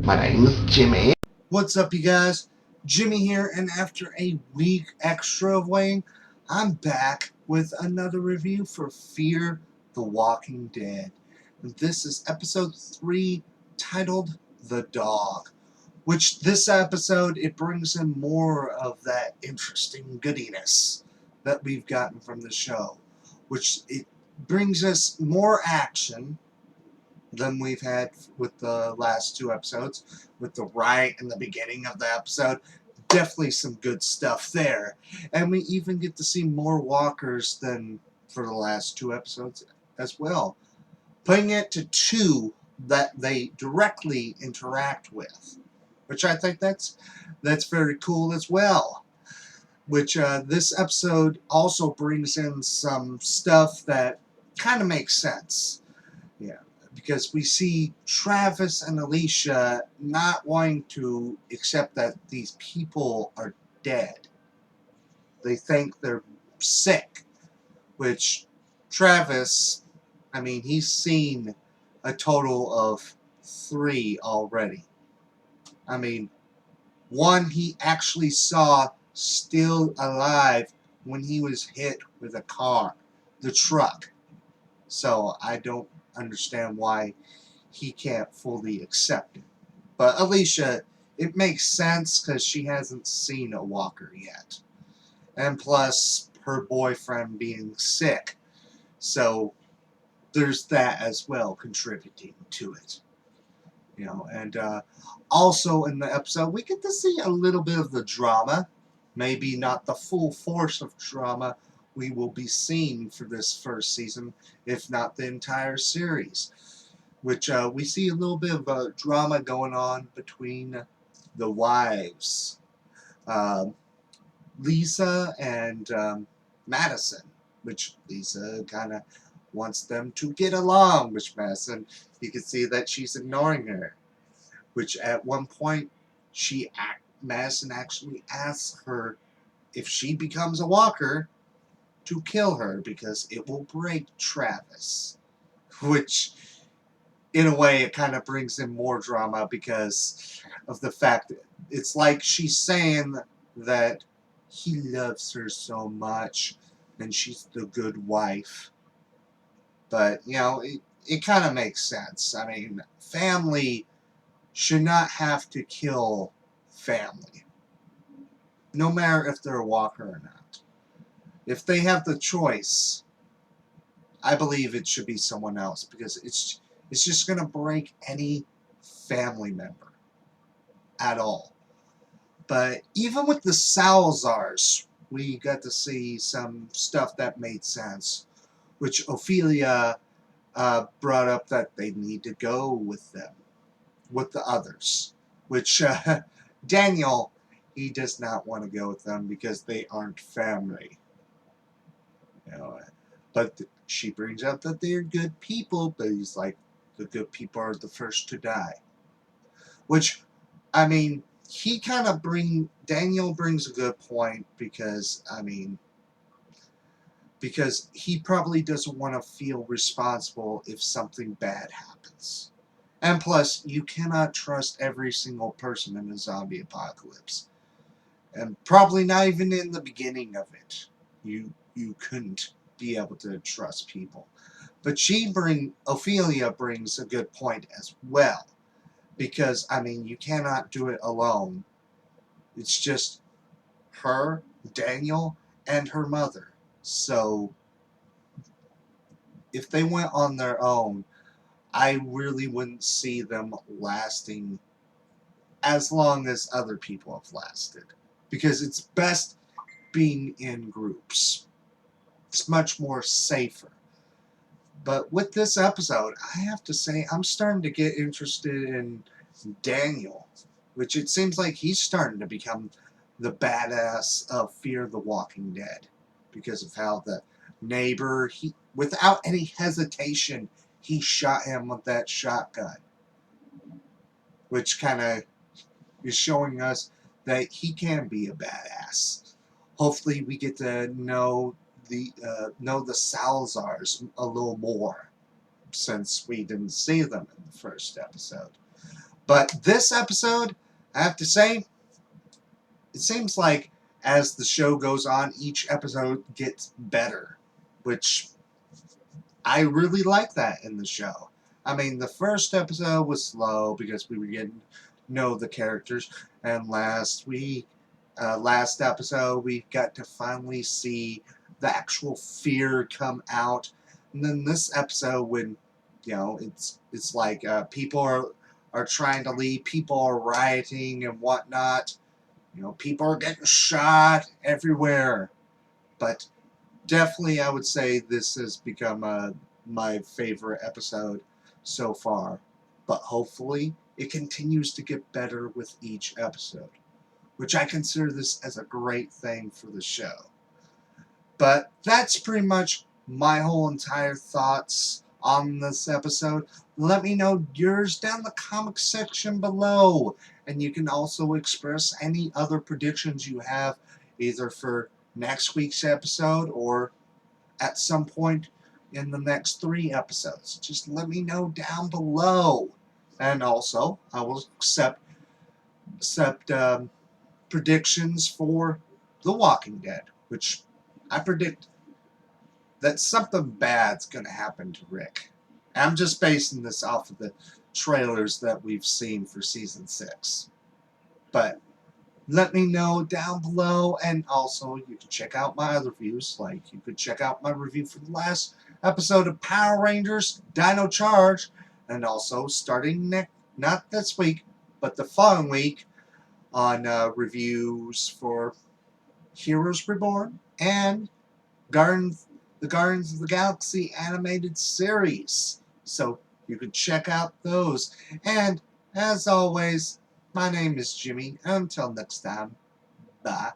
My name's Jimmy. What's up, you guys? Jimmy here, and after a week extra of waiting, I'm back with another review for Fear the Walking Dead. And this is episode 3, titled The Dog. Which this episode, it brings in more of that interesting goodiness that we've gotten from the show. Which it brings us more action than we've had with the last 2 episodes, with the riot in the beginning of the episode. Definitely some good stuff there. And we even get to see more walkers than for the last 2 episodes as well. Putting it to 2 that they directly interact with, which I think that's very cool as well. Which this episode also brings in some stuff that kind of makes sense. Yeah, because we see Travis and Alicia not wanting to accept that these people are dead. They think they're sick, which Travis, I mean, he's seen a total of 3 already. I mean, one he actually saw still alive when he was hit with a car, the truck. So I don't understand why he can't fully accept it. But Alicia, it makes sense because she hasn't seen a walker yet. And plus, her boyfriend being sick. So there's that as well contributing to it. You know, and also in the episode, we get to see a little bit of the drama. Maybe not the full force of drama we will be seeing for this first season, if not the entire series. Which we see a little bit of drama going on between the wives, Lisa and Madison, which Lisa kind of wants them to get along, which Madison, you can see that she's ignoring her, which at one point Madison actually asks her if she becomes a walker to kill her because it will break Travis, which in a way it kind of brings in more drama because of the fact that it's like she's saying that he loves her so much and she's the good wife. But, you know, it kind of makes sense. I mean, family should not have to kill family, no matter if they're a walker or not. If they have the choice, I believe it should be someone else because it's just going to break any family member at all. But even with the Salazars, we got to see some stuff that made sense, which Ophelia brought up that they need to go with them, with the others, which Daniel, he does not want to go with them because they aren't family. You know, but she brings up that they're good people, but he's like, the good people are the first to die. Which, I mean, Daniel brings a good point because, I mean, because he probably doesn't want to feel responsible if something bad happens. And plus, you cannot trust every single person in a zombie apocalypse. And probably not even in the beginning of it. You couldn't be able to trust people. But Ophelia brings a good point as well. Because, I mean, you cannot do it alone. It's just her, Daniel, and her mother. So, if they went on their own, I really wouldn't see them lasting as long as other people have lasted. Because it's best being in groups. It's much more safer. But with this episode, I have to say, I'm starting to get interested in Daniel, which it seems like he's starting to become the badass of Fear the Walking Dead because of how the neighbor, without any hesitation, he shot him with that shotgun, which kind of is showing us that he can be a badass. Hopefully, we get to know the Salazars a little more, since we didn't see them in the first episode. But this episode, I have to say, it seems like as the show goes on, each episode gets better, which I really like that in the show. I mean, the first episode was slow because we were getting to know the characters, and last episode, we got to finally see the actual fear come out. And then this episode, when it's like people are trying to leave, people are rioting and whatnot. People are getting shot everywhere. But definitely, I would say this has become my favorite episode so far. But hopefully, it continues to get better with each episode, which I consider this as a great thing for the show. But that's pretty much my whole entire thoughts on this episode. Let me know yours down in the comment section below. And you can also express any other predictions you have, either for next week's episode or at some point in the next 3 episodes. Just let me know down below. And also, I will accept predictions for The Walking Dead, which I predict that something bad's going to happen to Rick. I'm just basing this off of the trailers that we've seen for season 6. But let me know down below, and also you can check out my other reviews. Like, you could check out my review for the last episode of Power Rangers Dino Charge, and also starting not this week, but the following week, on reviews for Heroes Reborn and the Guardians of the Galaxy animated series. So you could check out those. And as always, my name is Jimmy. Until next time, bye.